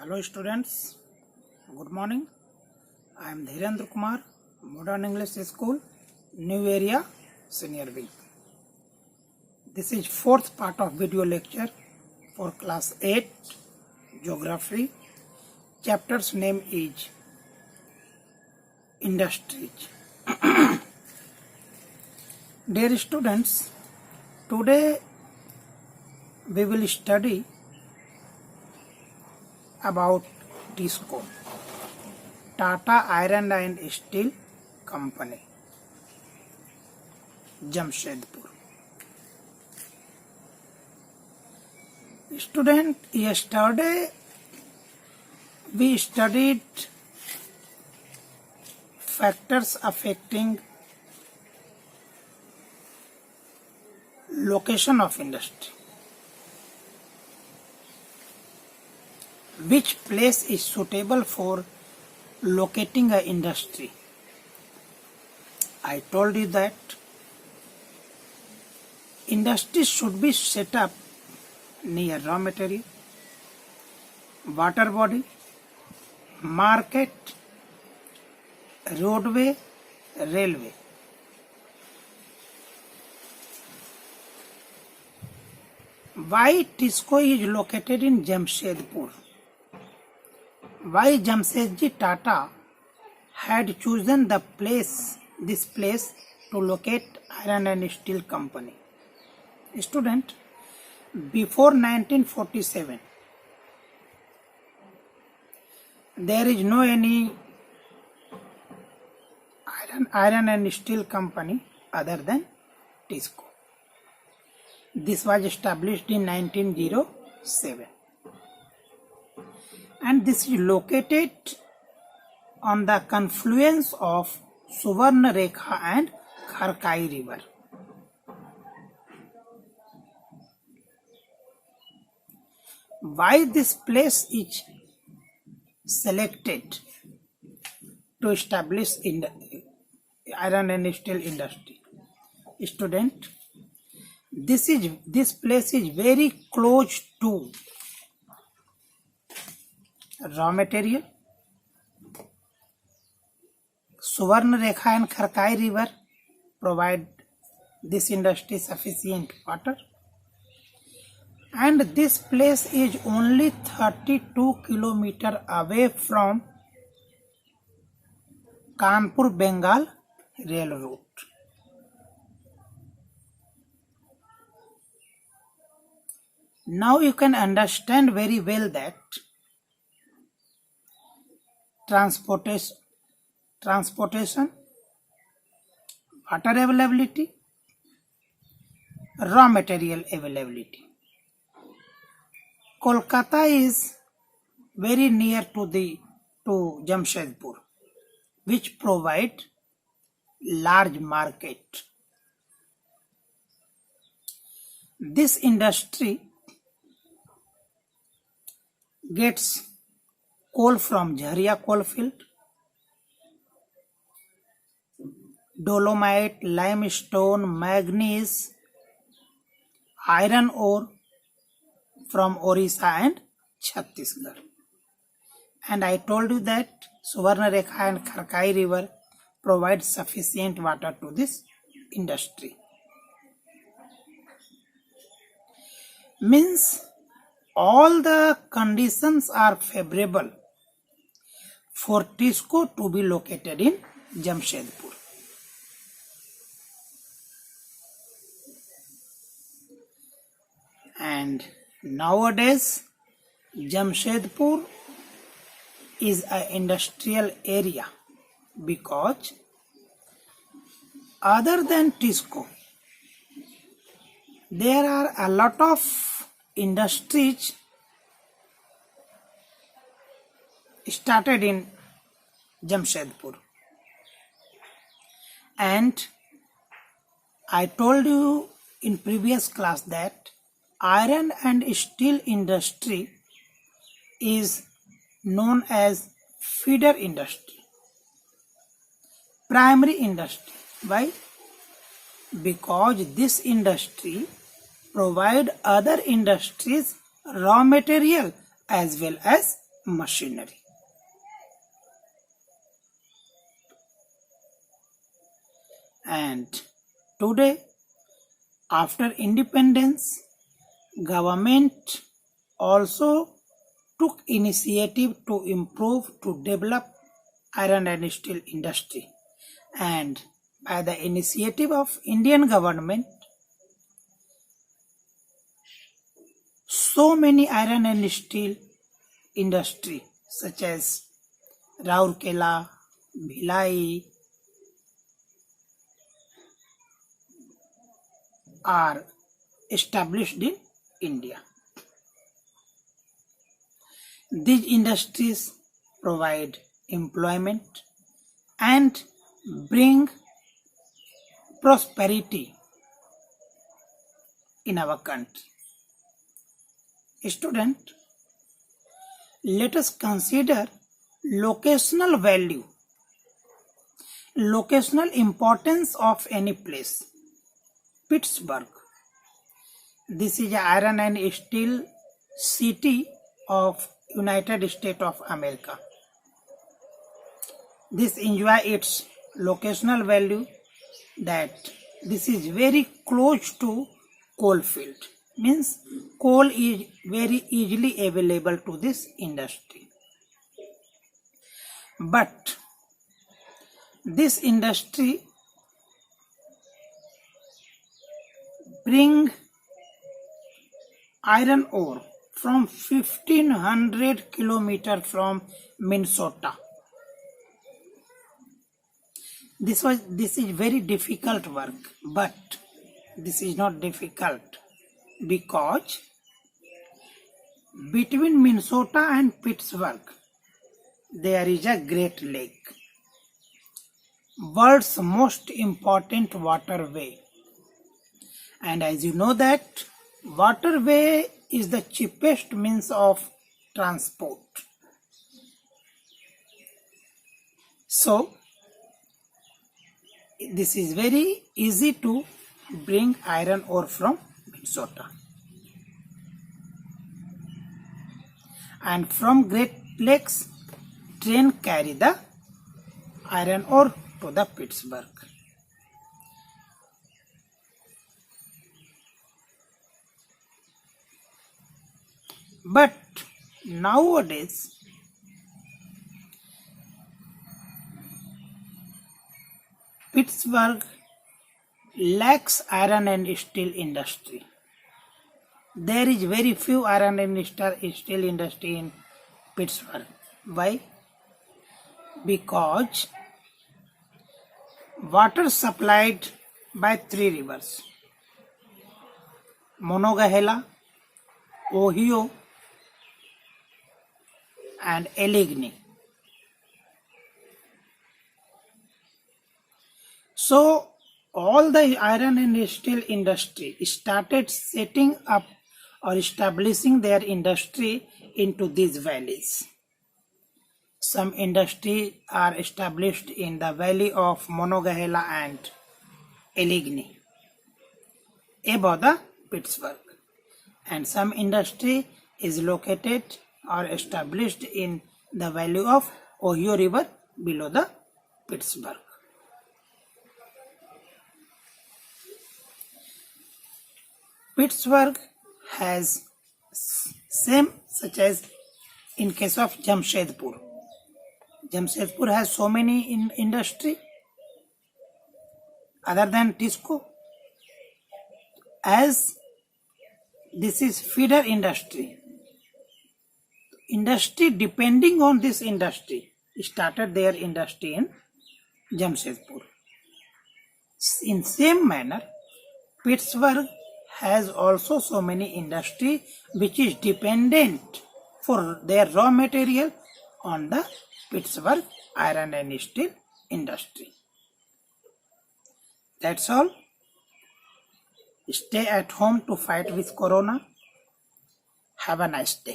Hello students, good morning. I am Dhirendra Kumar, Modern English School, New Area, Senior B. This is fourth part of video lecture for class 8 Geography. Chapter's name is Industries. Dear students, today we will study about TISCO, Tata Iron and Steel Company, Jamshedpur. Student, yesterday we studied factors affecting location of industry. Which place is suitable for locating an industry? I told you that industries should be set up near raw material, water body, market, roadway, railway. Why TISCO is located in Jamshedpur? Why Jamshedji Tata had chosen this place to locate Iron and Steel Company? Student, before 1947, there is no any iron and steel company other than TISCO. This was established in 1907. And this is located on the confluence of Suvarna Rekha and Kharkai river. Why this place is selected to establish in the iron and steel industry? Student, this place is very close to raw material. Suvarna Rekha and Kharkai river provide this industry sufficient water, and this place is only 32 km away from Kanpur Bengal rail route. Now you can understand very well that transportation, water availability, raw material availability. Kolkata is very near to Jamshedpur, which provide large market. This industry gets coal from Jharia coalfield, dolomite, limestone, manganese, iron ore from Orissa and Chhattisgarh. And I told you that Suvarna Rekha and Kharkai river provide sufficient water to this industry. Means all the conditions are favorable for TISCO to be located in Jamshedpur. And nowadays Jamshedpur is an industrial area because other than TISCO, there are a lot of industries started in Jamshedpur. And I told you in previous class that iron and steel industry is known as feeder industry, primary industry. Why? Because this industry provide other industries raw material as well as machinery. And today, after independence, government also took initiative to improve, to develop iron and steel industry. And by the initiative of Indian government, so many iron and steel industry such as Rourkela, Bhilai are established in India. These industries provide employment and bring prosperity in our country. Student, let us consider locational value, locational importance of any place. Pittsburgh. This is an iron and steel city of United States of America. This enjoy its locational value that this is very close to coal field. Means coal is very easily available to this industry. But this industry bring iron ore from 1500 kilometers from Minnesota. This is very difficult work, but this is not difficult because between Minnesota and Pittsburgh there is a Great Lake, world's most important waterway. And as you know that waterway is the cheapest means of transport. So this is very easy to bring iron ore from Minnesota. And from Great Lakes, train carry the iron ore to the Pittsburgh. But nowadays, Pittsburgh lacks iron and steel industry. There is very few iron and steel industry in Pittsburgh. Why? Because water supplied by 3 rivers: Monongahela, Ohio, and Allegheny. So all the iron and steel industry started setting up or establishing their industry into these valleys. Some industries are established in the valley of Monongahela and Allegheny above the Pittsburgh, and some industry is located or established in the valley of Ohio River below the Pittsburgh. Pittsburgh has same such as in case of Jamshedpur. Jamshedpur has so many in industry other than Tisco. As this is feeder industry, industry depending on this industry started their industry in Jamshedpur. In same manner, Pittsburgh has also so many industry which is dependent for their raw material on the Pittsburgh iron and steel industry. That's all. Stay at home to fight with corona. Have a nice day.